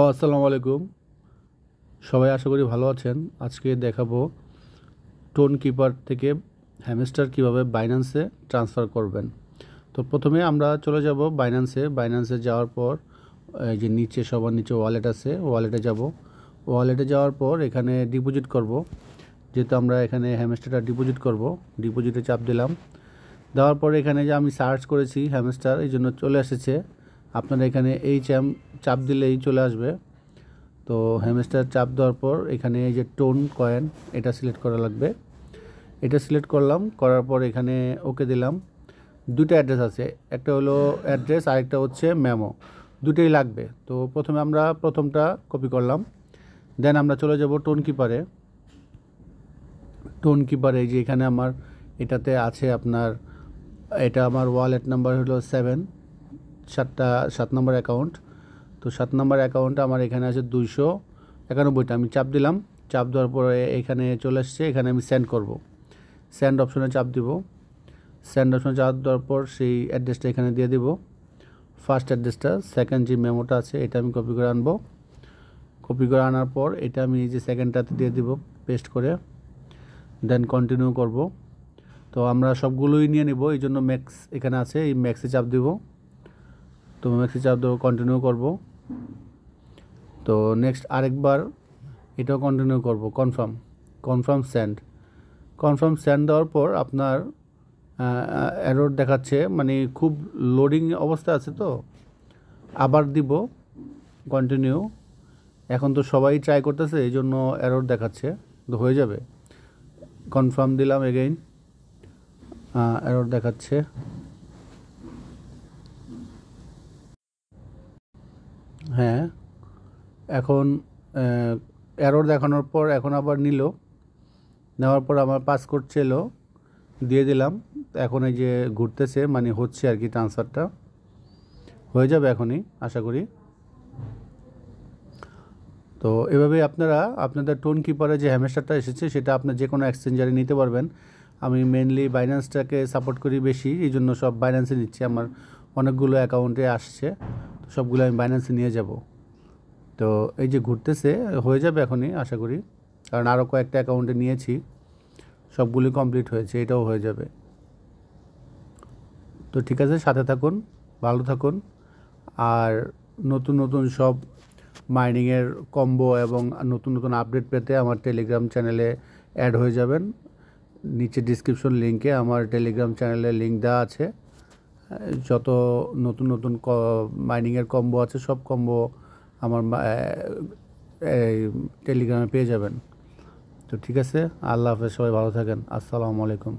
আসসালামু আলাইকুম। সবাই আশা করি ভালো আছেন। আজকে দেখাবো টোন কিপার থেকে হ্যামস্টার কিভাবে বাইন্যান্সে ট্রান্সফার করবেন। তো প্রথমে আমরা চলে যাব বাইন্যান্সে যাওয়ার পর এই যে নিচে সবার নিচে ওয়ালেট আছে, ওয়ালেটে যাব। ওয়ালেটে যাওয়ার পর এখানে ডিপোজিট করব। যেহেতু আমরা এখানে হ্যামস্টারটা ডিপোজিট করব, ডিপোজিটে চাপ দিলাম। দেওয়ার পরে এখানে যে আমি সার্চ করেছি হ্যামস্টার, এই জন্য চলে এসেছে। আপনারা এখানে এই চাপ দিলেই চলে আসবে। তো হ্যামস্টার চাপ দেওয়ার পর এখানে এই যে টোন কয়েন, এটা সিলেক্ট করা লাগবে। এটা সিলেক্ট করলাম, করার পর এখানে ওকে দিলাম। দুটো অ্যাড্রেস আছে, একটা হলো অ্যাড্রেস, আরেকটা হচ্ছে মেমো, দুটোই লাগবে। তো প্রথমে আমরা প্রথমটা কপি করলাম, দেন আমরা চলে যাব টোন কিপারে। এই যে এখানে আমার এটাতে আছে আপনার, এটা আমার ওয়ালেট নাম্বার হলো 7 নম্বর অ্যাকাউন্ট। তো 7 নম্বর অ্যাকাউন্টে আমার এখানে আছে 291টা। আমি চাপ দিলাম, চাপ দেওয়ার পরে এখানে চলে আসছে। এখানে আমি সেন্ড করব, সেন্ড অপশনে চাপ দিব। সেন্ড অপশনে চাপ দেওয়ার পর সেই অ্যাড্রেসটা এখানে দিয়ে দিব, ফার্স্ট অ্যাড্রেসটা। সেকেন্ড যে মেমোটা আছে এটা আমি কপি করে আনবো। কপি করে আনার পর এটা আমি এই যে সেকেন্ডটাতে দিয়ে দিব পেস্ট করে, দেন কন্টিনিউ করব। তো আমরা সবগুলোই নিয়ে নিব, এই জন্য ম্যাক্স এখানে আছে, এই ম্যাক্সে চাপ দিব। তো ম্যাক্সে চাপ দেবো, কন্টিনিউ করব। তো নেক্সট আরেকবার এটাও কন্টিনিউ করব, কনফার্ম সেন্ড দেওয়ার পর আপনার এরর দেখাচ্ছে, মানে খুব লোডিং অবস্থা আছে। তো আবার দিব কন্টিনিউ। এখন তো সবাই ট্রাই করতেছে, এই জন্য এরর দেখাচ্ছে, তো হয়ে যাবে। কনফার্ম দিলাম, এগেইন এরর দেখাচ্ছে। হ্যাঁ, এখন এরর দেখানোর পর এখন আবার নেওয়ার পর আমার পাসকোড ছিল, দিয়ে দিলাম। এখন এই যে ঘুরতেছে, মানে হচ্ছে আর কি, ট্রান্সফারটা হয়ে যাবে এখনই আশা করি। তো এভাবেই আপনারা আপনাদের টোন কিপারে যে হ্যামস্টারটা এসেছে সেটা আপনার যে কোনো এক্সচেঞ্জারে নিতে পারবেন। আমি মেনলি বাইন্যান্সটাকে সাপোর্ট করি বেশি, এই জন্য সব বাইন্যান্সে নিচ্ছি। আমার অনেকগুলো অ্যাকাউন্টে আসছে, তো সবগুলো আমি বাইন্যান্সে নিয়ে যাব। তো এই যে ঘুরতেছে, হয়ে যাবে এখনই আশা করি, কারণ আরও কয়েকটা অ্যাকাউন্টে নিয়েছি, সবগুলি কমপ্লিট হয়েছে, এটাও হয়ে যাবে। তো ঠিক আছে, সাথে থাকুন, ভালো থাকুন। আর নতুন নতুন সব মাইনিংয়ের কম্বো এবং নতুন নতুন আপডেট পেতে আমার টেলিগ্রাম চ্যানেলে অ্যাড হয়ে যাবেন। নিচে ডিসক্রিপশন লিঙ্কে আমার টেলিগ্রাম চ্যানেলের লিঙ্ক দেওয়া আছে। যত নতুন নতুন মাইনিংয়ের কম্বো আছে, সব কম্বো আমার এই টেলিগ্রামে পেয়ে যাবেন। তো ঠিক আছে, আল্লাহ হাফেজ, সবাই ভালো থাকেন। আসসালামু আলাইকুম।